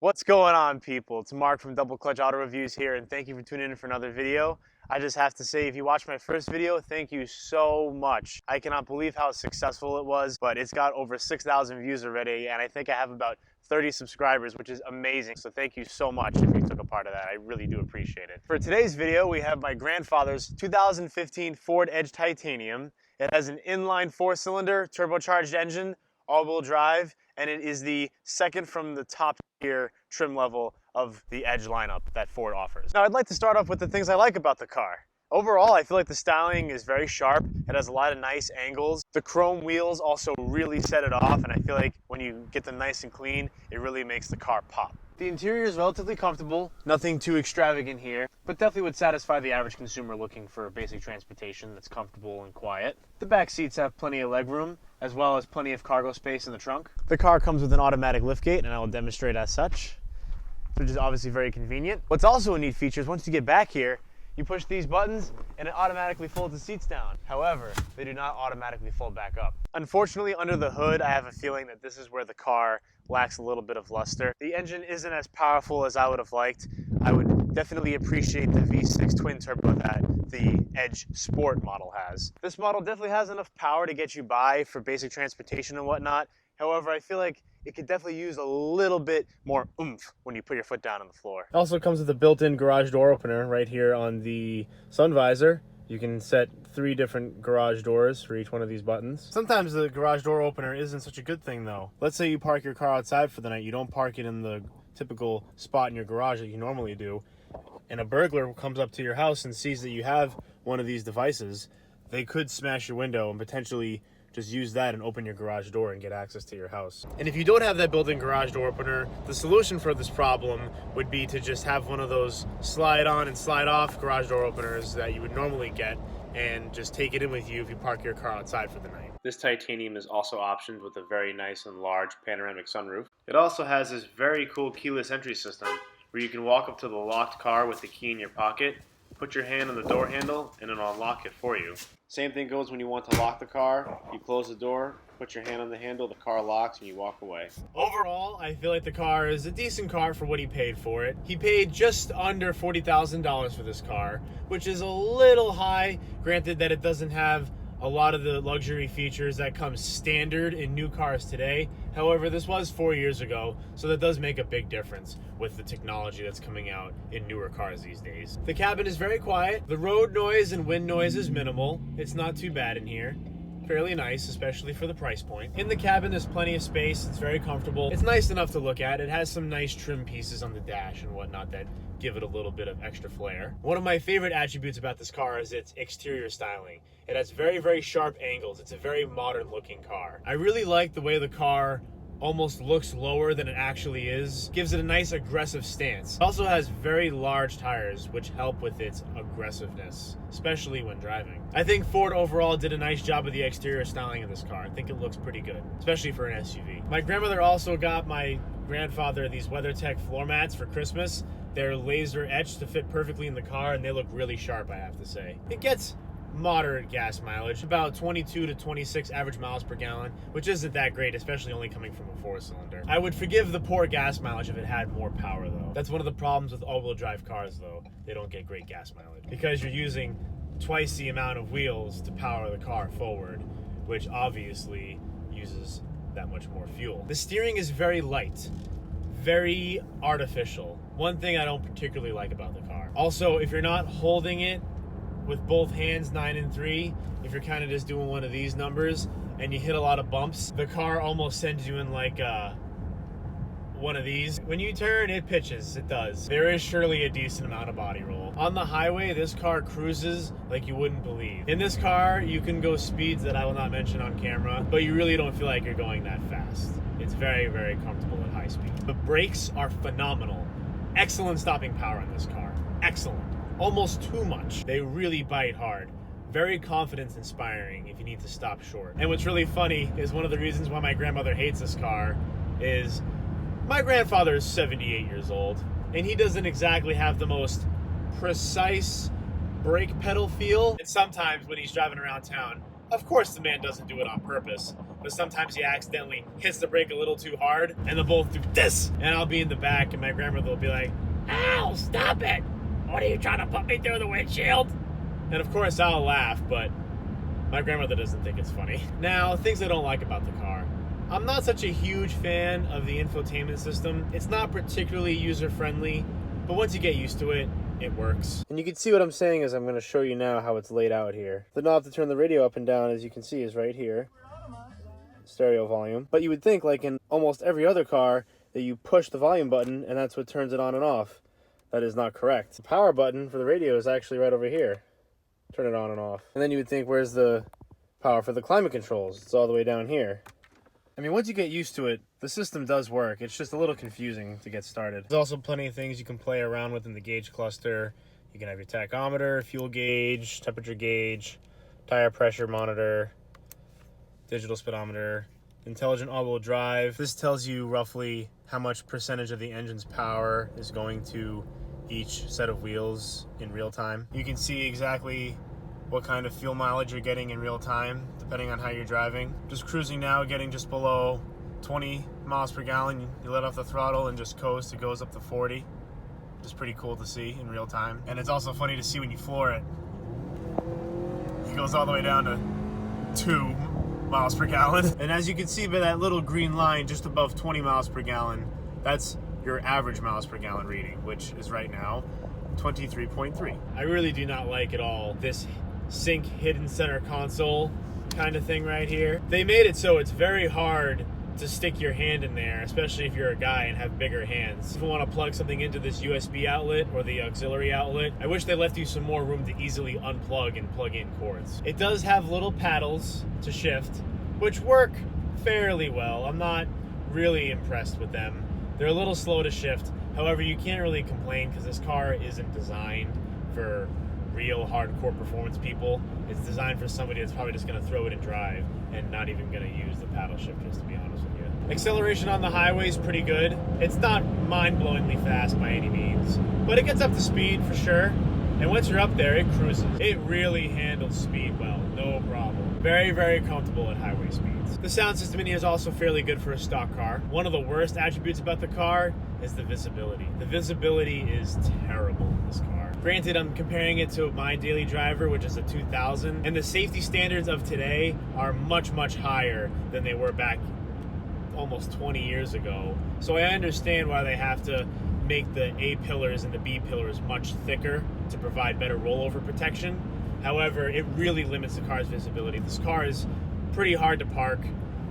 What's going on, people? It's Mark from Double Clutch Auto Reviews here, and thank you for tuning in for another video. I just have to say, if you watched my first video, thank you so much. I cannot believe how successful it was, but it's got over 6,000 views already, and I think I have about 30 subscribers, which is amazing. So thank you so much if you took a part of that. I really do appreciate it. For today's video, we have my grandfather's 2015 Ford Edge Titanium. It has an inline 4-cylinder turbocharged engine, all-wheel drive, and it is the second from the top tier trim level of the Edge lineup that Ford offers. Now, I'd like to start off with the things I like about the car. Overall, I feel like the styling is very sharp. It has a lot of nice angles. The chrome wheels also really set it off, and I feel like when you get them nice and clean, it really makes the car pop. The interior is relatively comfortable, nothing too extravagant here, but definitely would satisfy the average consumer looking for basic transportation that's comfortable and quiet. The back seats have plenty of legroom, as well as plenty of cargo space in the trunk. The car comes with an automatic liftgate, and I will demonstrate as such, which is obviously very convenient. What's also a neat feature is once you get back here, you push these buttons and it automatically folds the seats down. However, they do not automatically fold back up. Unfortunately, under the hood, I have a feeling that this is where the car lacks a little bit of luster. The engine isn't as powerful as I would have liked. I would definitely appreciate the V6 twin turbo that the Edge Sport model has. This model definitely has enough power to get you by for basic transportation and whatnot. However, I feel like it could definitely use a little bit more oomph when you put your foot down on the floor. It also comes with a built-in garage door opener right here on the sun visor. You can set 3 different garage doors for each one of these buttons. Sometimes the garage door opener isn't such a good thing though. Let's say you park your car outside for the night. You don't park it in the typical spot in your garage that you normally do, and a burglar comes up to your house and sees that you have one of these devices. They could smash your window and potentially just use that and open your garage door and get access to your house. And if you don't have that built-in garage door opener, the solution for this problem would be to just have one of those slide on and slide off garage door openers that you would normally get and just take it in with you if you park your car outside for the night. This titanium is also optioned with a very nice and large panoramic sunroof. It also has this very cool keyless entry system where you can walk up to the locked car with the key in your pocket, put your hand on the door handle, and it'll unlock it for you. Same thing goes when you want to lock the car. You close the door, put your hand on the handle, the car locks, and you walk away. Overall, I feel like the car is a decent car for what he paid for it. He paid just under $40,000 for this car, which is a little high, granted that it doesn't have a lot of the luxury features that come standard in new cars today. However, this was 4 years ago, so that does make a big difference with the technology that's coming out in newer cars these days. The cabin is very quiet. The road noise and wind noise is minimal. It's not too bad in here. Fairly nice, especially for the price point. In the cabin, there's plenty of space. It's very comfortable. It's nice enough to look at. It has some nice trim pieces on the dash and whatnot that give it a little bit of extra flair. One of my favorite attributes about this car is its exterior styling. It has very, very sharp angles. It's a very modern looking car. I really like the way the car almost looks lower than it actually is. Gives it a nice aggressive stance. It also has very large tires, which help with its aggressiveness, especially when driving. I think Ford overall did a nice job of the exterior styling of this car. I think it looks pretty good, especially for an SUV. My grandmother also got my grandfather these WeatherTech floor mats for Christmas. They're laser etched to fit perfectly in the car, and they look really sharp, I have to say. It gets moderate gas mileage, about 22 to 26 average miles per gallon, which isn't that great, especially only coming from a 4-cylinder. I would forgive the poor gas mileage if it had more power though. That's one of the problems with all-wheel drive cars though. They don't get great gas mileage because you're using twice the amount of wheels to power the car forward, which obviously uses that much more fuel. The steering is very light, very artificial. One thing I don't particularly like about the car. Also, if you're not holding it with both hands 9 and 3, if you're kind of just doing one of these numbers and you hit a lot of bumps, the car almost sends you in like one of these. When you turn, it pitches, it does. There is surely a decent amount of body roll. On the highway, this car cruises like you wouldn't believe. In this car, you can go speeds that I will not mention on camera, but you really don't feel like you're going that fast. It's very, very comfortable at high speed. The brakes are phenomenal. Excellent stopping power on this car. Excellent. Almost too much. They really bite hard. Very confidence inspiring if you need to stop short. And what's really funny is one of the reasons why my grandmother hates this car is my grandfather is 78 years old and he doesn't exactly have the most precise brake pedal feel. And sometimes when he's driving around town, Of course the man doesn't do it on purpose, but sometimes he accidentally hits the brake a little too hard, and they'll both do this, and I'll be in the back, and my grandmother will be like, "Ow, stop it! What are you trying to put me through the windshield?" And of course I'll laugh, but my grandmother doesn't think it's funny. Now, things I don't like about the car. I'm not such a huge fan of the infotainment system. It's not particularly user-friendly, but once you get used to it, it works. And you can see what I'm saying as I'm going to show you now how it's laid out here. The knob to turn the radio up and down, as you can see, is right here. Stereo volume. But you would think, like in almost every other car, that you push the volume button and that's what turns it on and off. That is not correct. The power button for the radio is actually right over here. Turn it on and off. And then you would think, where's the power for the climate controls? It's all the way down here. I mean, once you get used to it, the system does work. It's just a little confusing to get started. There's also plenty of things you can play around with in the gauge cluster. You can have your tachometer, fuel gauge, temperature gauge, tire pressure monitor, digital speedometer, intelligent all-wheel drive. This tells you roughly how much percentage of the engine's power is going to each set of wheels in real time. You can see exactly what kind of fuel mileage you're getting in real time, depending on how you're driving. Just cruising now, getting just below 20 miles per gallon. You let off the throttle and just coast, it goes up to 40. It's pretty cool to see in real time. And it's also funny to see when you floor it. It goes all the way down to 2 miles per gallon. And as you can see by that little green line just above 20 miles per gallon, that's your average miles per gallon reading, which is right now 23.3. I really do not like at all this sync hidden center console kind of thing right here. They made it so it's very hard to stick your hand in there, especially if you're a guy and have bigger hands. If you want to plug something into this USB outlet or the auxiliary outlet, I wish they left you some more room to easily unplug and plug in cords. It does have little paddles to shift, which work fairly well. I'm not really impressed with them. They're a little slow to shift. However, you can't really complain because this car isn't designed for real hardcore performance people. It's designed for somebody that's probably just going to throw it and drive and not even going to use the paddle shifters, to be honest with you. Acceleration on the highway is pretty good. It's not mind-blowingly fast by any means, but it gets up to speed for sure. And once you're up there, it cruises. It really handles speed well, no problem. Very, very comfortable at highway speeds. The sound system in here is also fairly good for a stock car. One of the worst attributes about the car is the visibility. The visibility is terrible in this car. Granted, I'm comparing it to my daily driver, which is a 2000, and the safety standards of today are much, much higher than they were back almost 20 years ago. So I understand why they have to make the A pillars and the B pillars much thicker to provide better rollover protection. However, it really limits the car's visibility. This car is pretty hard to park.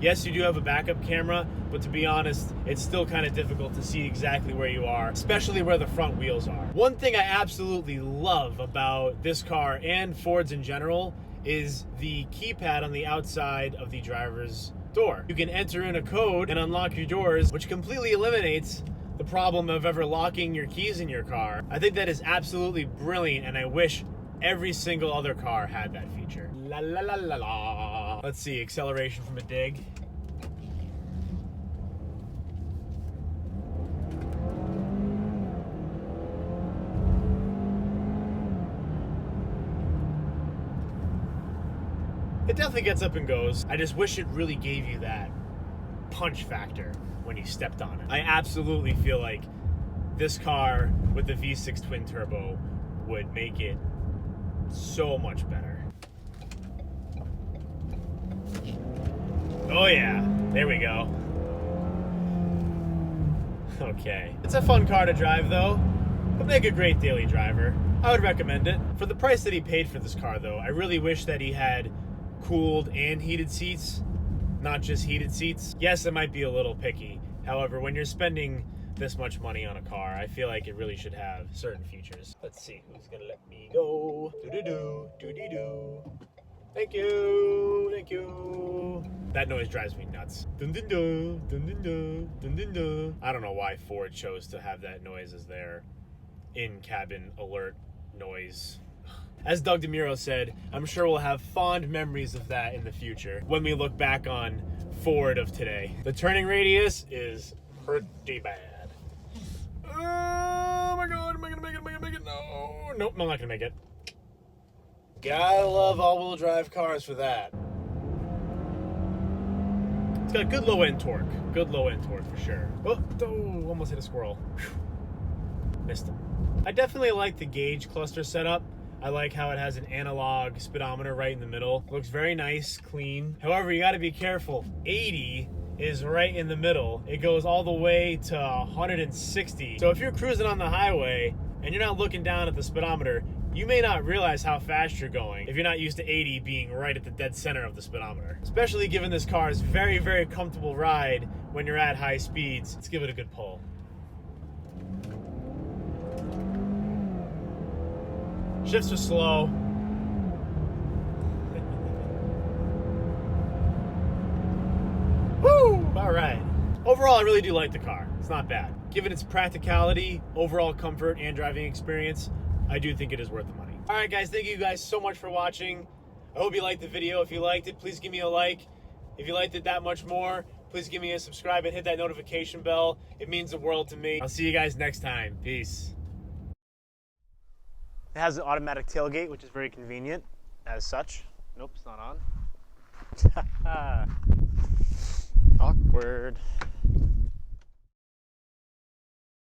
Yes, you do have a backup camera, but to be honest, it's still kind of difficult to see exactly where you are, especially where the front wheels are. One thing I absolutely love about this car and Fords in general is the keypad on the outside of the driver's door. You can enter in a code and unlock your doors, which completely eliminates the problem of ever locking your keys in your car. I think that is absolutely brilliant, and I wish every single other car had that feature. La la la la la. Let's see, acceleration from a dig. It definitely gets up and goes. I just wish it really gave you that punch factor when you stepped on it. I absolutely feel like this car with the V6 twin turbo would make it so much better. Oh yeah, there we go. Okay. It's a fun car to drive though. Would make a great daily driver. I would recommend it. For the price that he paid for this car though, I really wish that he had cooled and heated seats, not just heated seats. Yes, it might be a little picky. However, when you're spending this much money on a car, I feel like it really should have certain features. Let's see who's gonna let me go. Do-do-do, do-de-do. Thank you, thank you. That noise drives me nuts. Dun-dun-dun, dun-dun-dun, dun-dun-dun. I don't know why Ford chose to have that noise as their in-cabin alert noise. As Doug DeMuro said, I'm sure we'll have fond memories of that in the future when we look back on Ford of today. The turning radius is pretty bad. Oh my god, am I gonna make it? Am I gonna make it? No. Nope, I'm not gonna make it. Gotta love all-wheel drive cars for that. got good low end torque. Good low end torque for sure. Oh, almost hit a squirrel. Whew. Missed him. I definitely like the gauge cluster setup. I like how it has an analog speedometer right in the middle. Looks very nice, clean. However, you gotta be careful. 80 is right in the middle. It goes all the way to 160. So if you're cruising on the highway and you're not looking down at the speedometer, you may not realize how fast you're going if you're not used to 80 being right at the dead center of the speedometer. Especially given this car's very, very comfortable ride when you're at high speeds. Let's give it a good pull. Shifts are slow. Woo! All right. Overall, I really do like the car. It's not bad. Given its practicality, overall comfort, and driving experience, I do think it is worth the money. All right, guys, thank you guys so much for watching. I hope you liked the video. If you liked it, please give me a like. If you liked it that much more, please give me a subscribe and hit that notification bell. It means the world to me. I'll see you guys next time. Peace. It has an automatic tailgate, which is very convenient as such. Nope, it's not on. Awkward.